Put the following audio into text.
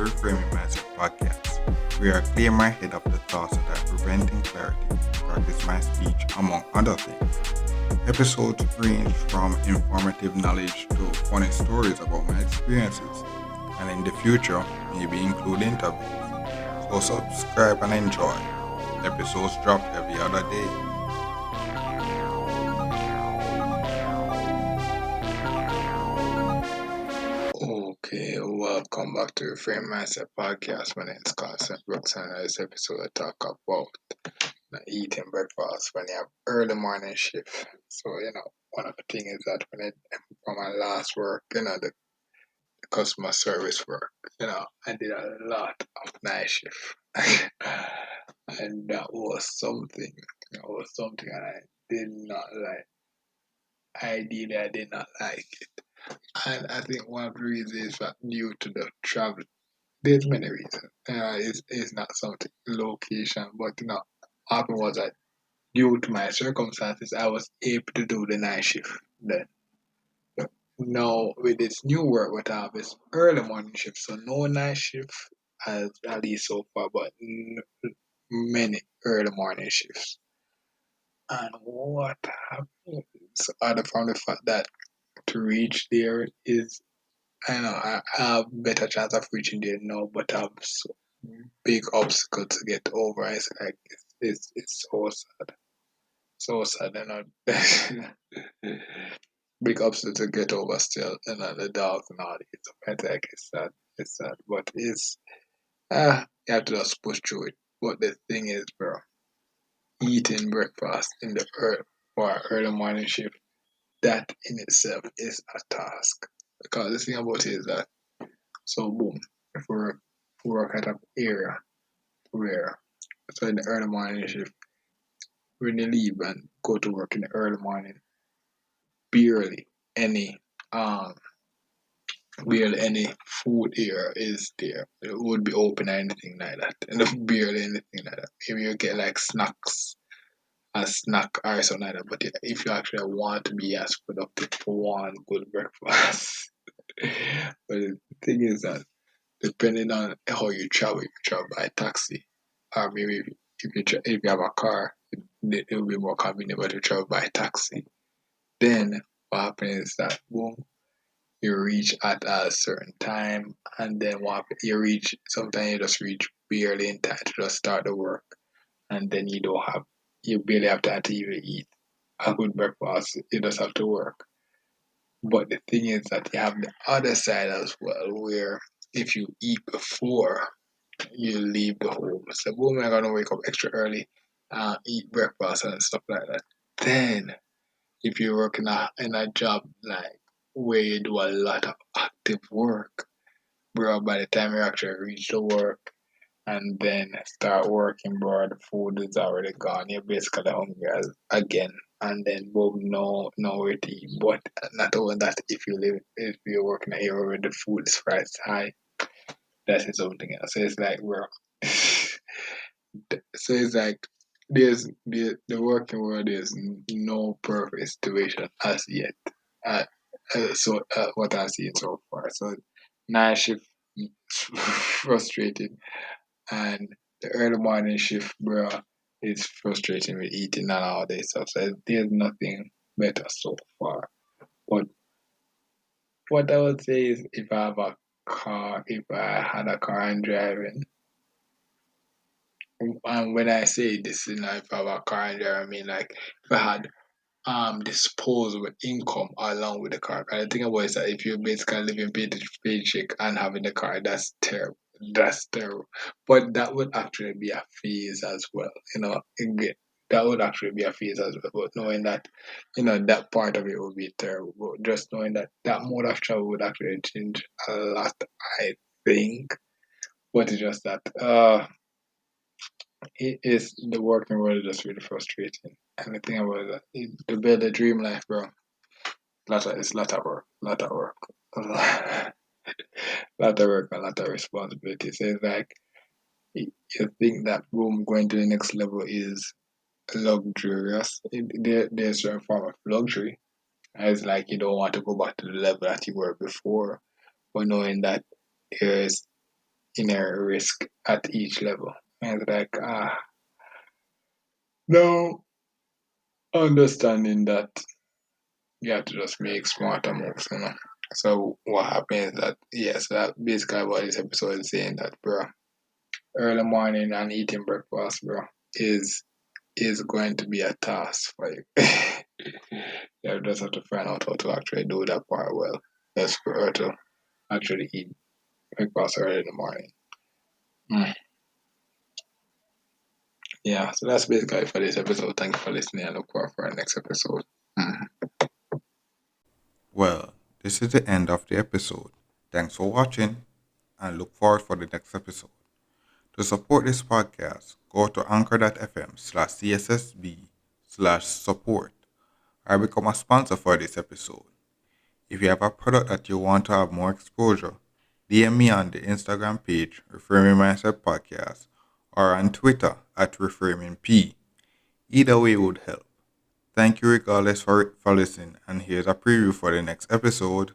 Reframing Mindset podcast, where I clear my head of the thoughts that are preventing clarity, practice my speech, among other things. Episodes range from informative knowledge to funny stories about my experiences, and in the future, maybe include interviews. So subscribe and enjoy. Episodes drop every other day. Okay, welcome back to Reframe Mindset Podcast. My name is Carson Brooks, and in this episode I talk about eating breakfast when you have early morning shift. So, one of the things is that when from my last work, the customer service work, I did a lot of night shift. And that was something. That was something I did not like. Ideally, I did not like it. And I think one of the reasons is that due to the travel. There's many reasons. It's not something location, but what happened was that due to my circumstances, I was able to do the night shift then. So now with this new work, what I have is early morning shift, so no night shift as at least so far, but many early morning shifts. And what happens? Other from the fact that to reach there is I know I have better chance of reaching there now, but I have so big obstacle to get over. It's like it's so sad, big obstacle to get over still, the dogs and all these. It's like it's sad, but it's you have to just push through it. But the thing is, bro, eating breakfast in the early morning shift, that in itself is a task. Because the thing about it is that so boom, if we work at an area where so in the early morning shift, when you leave and go to work in the early morning, barely any um barely any food here is there. It would be open or anything like that. And barely anything like that. Maybe you get like snacks, a snack or something like that. But if you actually want to be as productive for one good breakfast. But the thing is that depending on how you travel by taxi, or maybe if you have a car, it will be more convenient to travel by taxi. Then what happens is that boom, you reach at a certain time, and then you reach. Sometimes you just reach barely in time to just start the work, and then you barely have time to even eat a good breakfast. You just have to work. But the thing is that you have the other side as well, where if you eat before you leave the home. So boom, you're gonna wake up extra early, eat breakfast and stuff like that. Then if you work in a job like where you do a lot of active work, bro, by the time you actually reach the work and then start working, bro, the food is already gone. You're basically hungry again. And then boom, nowhere to eat. But not only that, if you're working in an area where the food is priced high, that is something else. So it's like, bro, so it's like the working world is no perfect situation as yet. Uh, what I've seen so far. So night shift frustrating, and the early morning shift, bro, is frustrating with eating and all this stuff. So there's nothing better so far. But what I would say is, if I had a car and driving, and when I say this, if I have a car and driving, I mean like if I had disposable income along with the car. And the thing about it is that if you're basically living paycheck to paycheck and having the car, that's terrible. That's terrible. But that would actually be a phase as well. That would actually be a phase as well. But knowing that, that part of it would be terrible. But just knowing that that mode of travel would actually change a lot, I think. But it's just that it is the working world is just really frustrating. And the thing about that, to build a dream life, bro, it's a lot of work, lot of work, lot of work, a lot of responsibility. So it's like you think that boom, going to the next level is luxurious. There's a form of luxury. It's like you don't want to go back to the level that you were before, but knowing that there's inner risk at each level. And it's like, no understanding that you have to just make smarter moves, you know. So what happens is that yes, that basically what this episode is saying that bro, early morning and eating breakfast, bro, is is going to be a task for you. You just have to find out how to actually do that part well. That's for her to actually eat breakfast early in the morning. Mm. Yeah, so that's basically it for this episode. Thank you for listening and look forward for our next episode. Mm. Well, this is the end of the episode. Thanks for watching and look forward for the next episode. To support this podcast, go to anchor.fm/cssb/support or become a sponsor for this episode. If you have a product that you want to have more exposure, DM me on the Instagram page, Reframing Mindset Podcast, or on Twitter at ReframingP. Either way would help. Thank you regardless for listening, and here's a preview for the next episode.